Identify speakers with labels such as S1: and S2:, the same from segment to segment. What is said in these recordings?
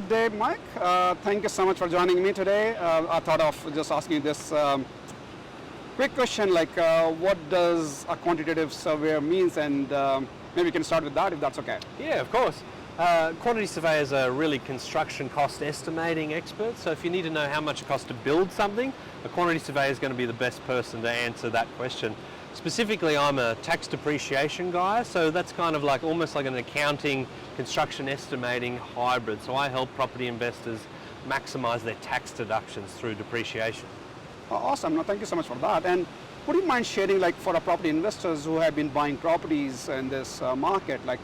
S1: good day, Mike. Thank you so much for joining me today. I thought of just asking you this quick question, like what does a quantitative surveyor means, and maybe we can start with that if that's okay.
S2: Yeah, of course. Quantity surveyors are really construction cost estimating experts, so if you need to know how much it costs to build something, a quantity surveyor is going to be the best person to answer that question. Specifically, I'm a tax depreciation guy, so that's kind of like almost like an accounting, construction estimating hybrid. So I help property investors maximize their tax deductions through depreciation.
S1: Awesome. No, thank you so much for that. And would you mind sharing, like, for our property investors who have been buying properties in this market, like,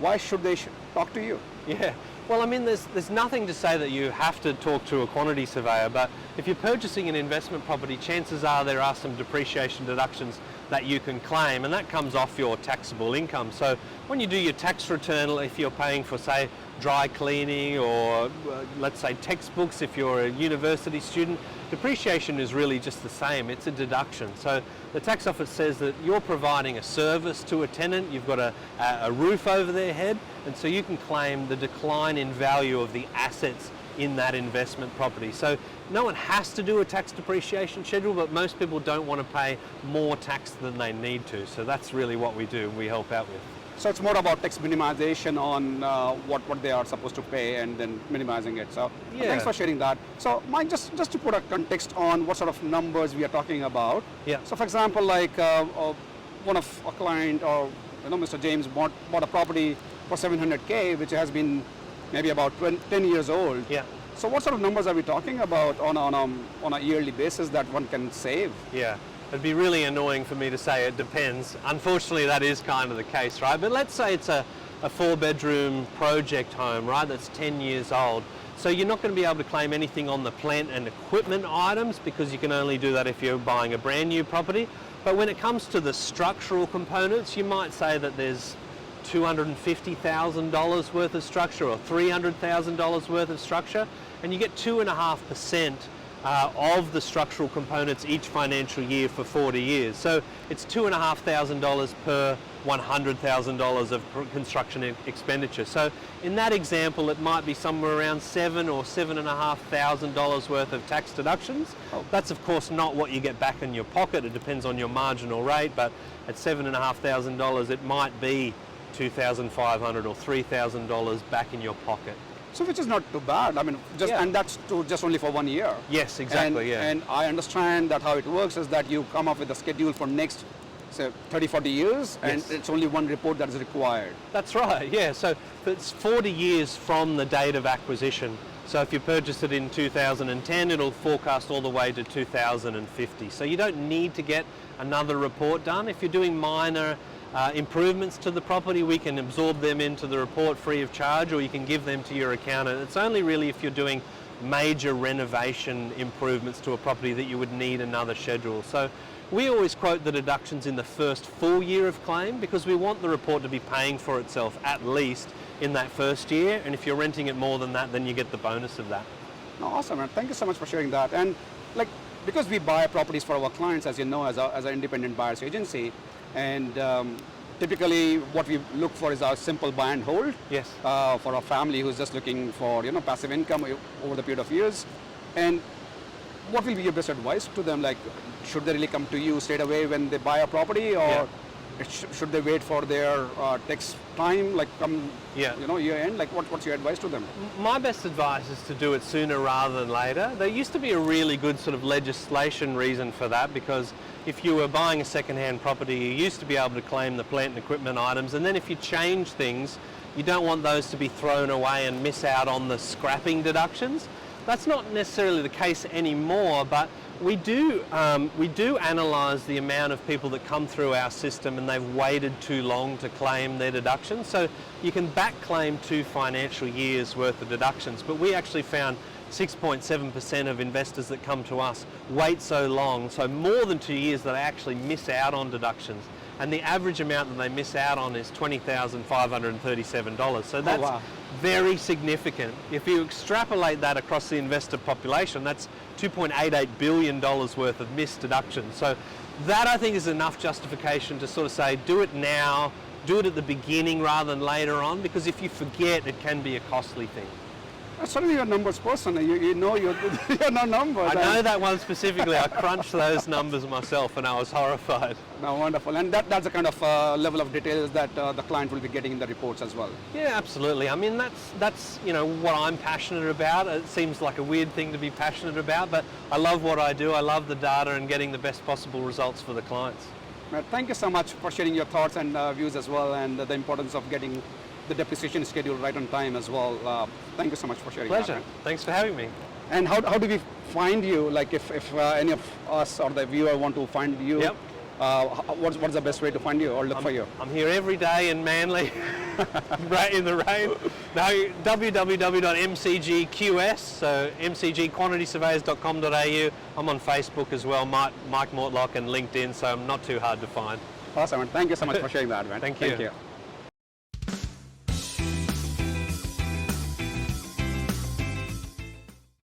S1: why should they talk to you?
S2: Yeah, well, I mean, there's nothing to say that you have to talk to a quantity surveyor, but if you're purchasing an investment property, chances are there are some depreciation deductions that you can claim, and that comes off your taxable income. So when you do your tax return, if you're paying for, say, dry cleaning or let's say textbooks, if you're a university student, depreciation is really just the same. It's a deduction. So the tax office says that you're providing a service to a tenant, you've got a roof over their head, and so you can claim the decline in value of the assets in that investment property. So no one has to do a tax depreciation schedule, but most people don't want to pay more tax than they need to. So that's really what we do, we help out with.
S1: So it's more about tax minimization on what they are supposed to pay and then minimizing it. So
S2: yeah.
S1: Thanks for sharing that. So Mike, just to put a context on what sort of numbers we are talking about.
S2: Yeah.
S1: So for example, like one of a client, or Mr. James bought a property for 700K, which has been maybe about 10 years old.
S2: Yeah.
S1: So what sort of numbers are we talking about on a yearly basis that one can save?
S2: Yeah. It'd be really annoying for me to say it depends. Unfortunately, that is kind of the case, right? But let's say it's a 4-bedroom project home, right? That's 10 years old. So you're not going to be able to claim anything on the plant and equipment items because you can only do that if you're buying a brand new property. But when it comes to the structural components, you might say that there's $250,000 worth of structure or $300,000 worth of structure, and you get 2.5% of the structural components each financial year for 40 years. So it's $2,500 per $100,000 of construction expenditure. So in that example, it might be somewhere around $7,000 or $7,500 worth of tax deductions.
S1: Oh.
S2: That's of course not what you get back in your pocket. It depends on your marginal rate, but at $7,500, it might be $2,500 or $3,000 back in your pocket.
S1: So which is not too bad. I mean, and that's just only for 1 year.
S2: Yes, exactly.
S1: And I understand that how it works is that you come up with a schedule for next, say, 30, 40 years, and it's only one report that is required.
S2: That's right, yeah. So it's 40 years from the date of acquisition. So if you purchase it in 2010, it'll forecast all the way to 2050. So you don't need to get another report done. If you're doing minor improvements to the property, we can absorb them into the report free of charge, or you can give them to your accountant. It's only really if you're doing major renovation improvements to a property that you would need another schedule. So we always quote the deductions in the first full year of claim because we want the report to be paying for itself at least in that first year, and if you're renting it more than that, then you get the bonus of that.
S1: Awesome, man. Thank you so much for sharing that. And like, because we buy properties for our clients, as you know, as an independent buyer's agency, and typically what we look for is our simple buy and hold.
S2: Yes.
S1: For a family who's just looking for passive income over the period of years. And what will be your best advice to them? Like, should they really come to you straight away when they buy a property, or should they wait for their tax time, like come year end? Like, what's your advice to them?
S2: My best advice is to do it sooner rather than later. There used to be a really good sort of legislation reason for that, because if you were buying a second-hand property, you used to be able to claim the plant and equipment items, and then if you change things, you don't want those to be thrown away and miss out on the scrapping deductions. That's not necessarily the case anymore, but we do analyse the amount of people that come through our system and they've waited too long to claim their deductions. So you can back claim 2 financial years worth of deductions, but we actually found 6.7% of investors that come to us wait so long, so more than 2 years, that they actually miss out on deductions. And the average amount that they miss out on is $20,537. So that's very significant. If you extrapolate that across the investor population, that's $2.88 billion worth of missed deductions. So that, I think, is enough justification to sort of say, do it now, do it at the beginning rather than later on, because if you forget, it can be a costly thing.
S1: Certainly you're a numbers person. You know you're no numbers.
S2: I know that one specifically. I crunched those numbers myself and I was horrified.
S1: No, wonderful. And that's the kind of level of details that the client will be getting in the reports as well.
S2: Yeah, absolutely. I mean, that's what I'm passionate about. It seems like a weird thing to be passionate about, but I love what I do. I love the data and getting the best possible results for the clients.
S1: Thank you so much for sharing your thoughts and views as well, and the importance of getting the depreciation schedule right on time as well. Thank you so much for sharing.
S2: Pleasure.
S1: That.
S2: Thanks for having me.
S1: And how do we find you? Like if any of us or the viewer want to find you,
S2: Yep.
S1: What's the best way to find you or look for you?
S2: I'm here every day in Manly, right in the rain. No, www.mcgqs, so mcgquantitysurveyors.com.au. I'm on Facebook as well, Mike Mortlock, and LinkedIn, so I'm not too hard to find.
S1: Awesome, and thank you so much for sharing that, man.
S2: Thank you.
S1: Thank you.